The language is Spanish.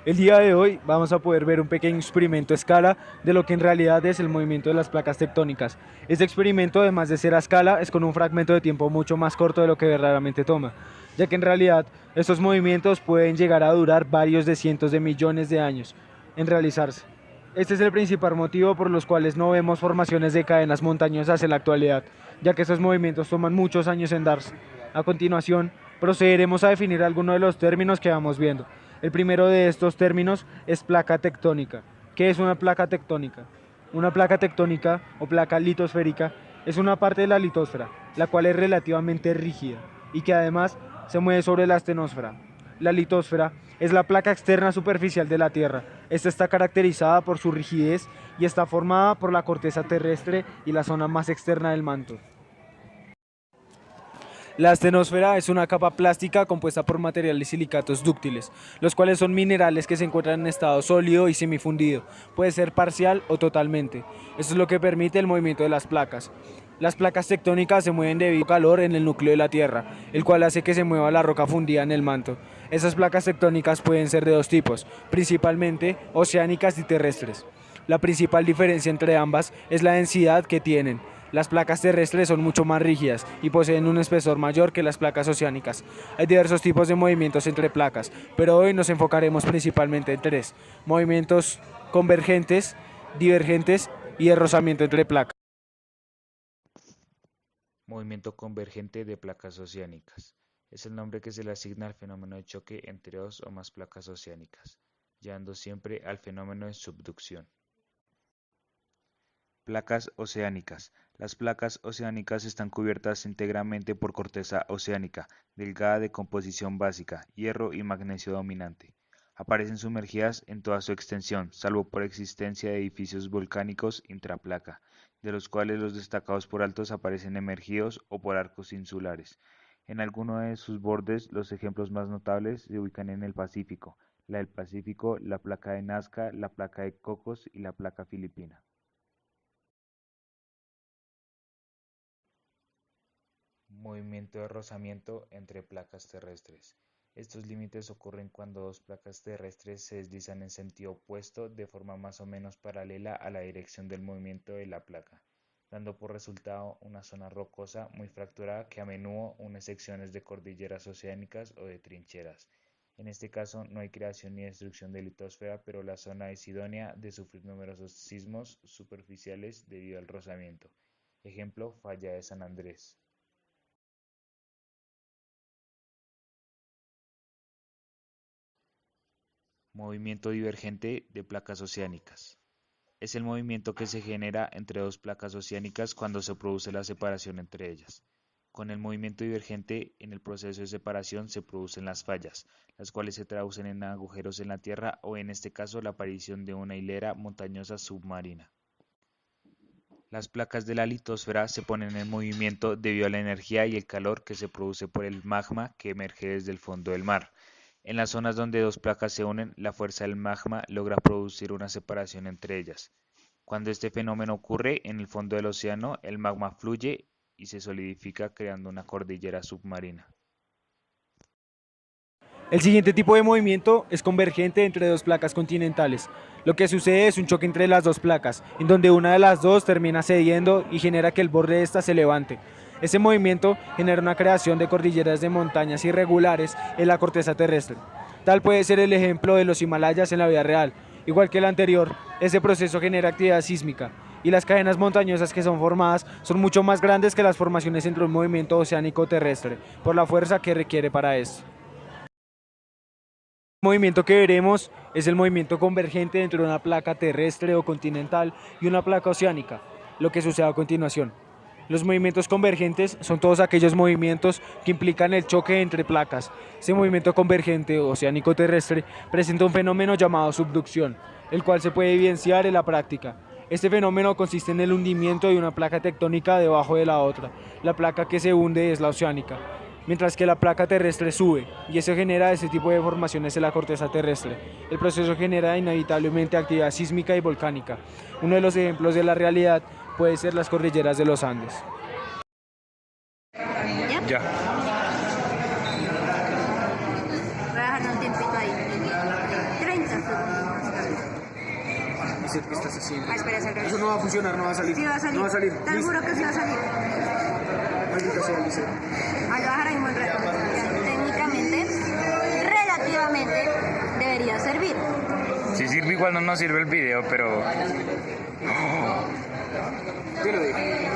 El día de hoy vamos a poder ver un pequeño experimento a escala de lo que en realidad es el movimiento de las placas tectónicas. Este experimento, además de ser a escala, es con un fragmento de tiempo mucho más corto de lo que verdaderamente toma, ya que en realidad estos movimientos pueden llegar a durar varios de cientos de millones de años en realizarse. Este es el principal motivo por los cuales no vemos formaciones de cadenas montañosas en la actualidad, ya que estos movimientos toman muchos años en darse. A continuación, procederemos a definir algunos de los términos que vamos viendo. El primero de estos términos es placa tectónica. ¿Qué es una placa tectónica? Una placa tectónica o placa litosférica es una parte de la litosfera, la cual es relativamente rígida y que además se mueve sobre la astenosfera. La litosfera es la placa externa superficial de la Tierra. Esta está caracterizada por su rigidez y está formada por la corteza terrestre y la zona más externa del manto. La astenosfera es una capa plástica compuesta por materiales silicatos dúctiles, los cuales son minerales que se encuentran en estado sólido y semifundido, puede ser parcial o totalmente. Esto es lo que permite el movimiento de las placas. Las placas tectónicas se mueven debido al calor en el núcleo de la Tierra, el cual hace que se mueva la roca fundida en el manto. Esas placas tectónicas pueden ser de dos tipos, principalmente oceánicas y terrestres. La principal diferencia entre ambas es la densidad que tienen. Las placas terrestres son mucho más rígidas y poseen un espesor mayor que las placas oceánicas. Hay diversos tipos de movimientos entre placas, pero hoy nos enfocaremos principalmente en tres: movimientos convergentes, divergentes y de rozamiento entre placas. Movimiento convergente de placas oceánicas. Es el nombre que se le asigna al fenómeno de choque entre dos o más placas oceánicas, llevando siempre al fenómeno de subducción. Placas oceánicas. Las placas oceánicas están cubiertas íntegramente por corteza oceánica, delgada de composición básica, hierro y magnesio dominante. Aparecen sumergidas en toda su extensión, salvo por existencia de edificios volcánicos intraplaca, de los cuales los destacados por altos aparecen emergidos o por arcos insulares. En alguno de sus bordes, los ejemplos más notables se ubican en el Pacífico, la del Pacífico, la placa de Nazca, la placa de Cocos y la placa filipina. Movimiento de rozamiento entre placas terrestres. Estos límites ocurren cuando dos placas terrestres se deslizan en sentido opuesto de forma más o menos paralela a la dirección del movimiento de la placa, dando por resultado una zona rocosa muy fracturada que a menudo une secciones de cordilleras oceánicas o de trincheras. En este caso no hay creación ni destrucción de litosfera, pero la zona es idónea de sufrir numerosos sismos superficiales debido al rozamiento. Ejemplo, Falla de San Andrés. Movimiento divergente de placas oceánicas. Es el movimiento que se genera entre dos placas oceánicas cuando se produce la separación entre ellas. Con el movimiento divergente, en el proceso de separación se producen las fallas, las cuales se traducen en agujeros en la Tierra o en este caso la aparición de una hilera montañosa submarina. Las placas de la litosfera se ponen en movimiento debido a la energía y el calor que se produce por el magma que emerge desde el fondo del mar. En las zonas donde dos placas se unen, la fuerza del magma logra producir una separación entre ellas. Cuando este fenómeno ocurre en el fondo del océano, el magma fluye y se solidifica creando una cordillera submarina. El siguiente tipo de movimiento es convergente entre dos placas continentales. Lo que sucede es un choque entre las dos placas, en donde una de las dos termina cediendo y genera que el borde de esta se levante. Ese movimiento genera una creación de cordilleras de montañas irregulares en la corteza terrestre. Tal puede ser el ejemplo de los Himalayas en la vida real. Igual que el anterior, ese proceso genera actividad sísmica y las cadenas montañosas que son formadas son mucho más grandes que las formaciones entre un movimiento oceánico terrestre, por la fuerza que requiere para esto. El movimiento que veremos es el movimiento convergente entre una placa terrestre o continental y una placa oceánica, lo que sucede a continuación. Los movimientos convergentes son todos aquellos movimientos que implican el choque entre placas. Este movimiento convergente oceánico terrestre presenta un fenómeno llamado subducción, el cual se puede evidenciar en la práctica. Este fenómeno consiste en el hundimiento de una placa tectónica debajo de la otra. La placa que se hunde es la oceánica, mientras que la placa terrestre sube, y eso genera ese tipo de formaciones en la corteza terrestre. El proceso genera inevitablemente actividad sísmica y volcánica. Uno de los ejemplos de la realidad puede ser las cordilleras de los Andes. Ya. dejarlo un tiempito ahí. 30 segundos más tarde. ¿Qué estás haciendo? Ah, espera, salga. Eso no va a funcionar, no va a salir. Sí va a salir. No va a salir. Te juro que sí va a salir. Maldita sea, Lice. Ah, lo voy a dejar ahí un buen rato. Técnicamente, relativamente, debería servir. Si sirve igual no nos sirve el video, pero... Yo lo dije.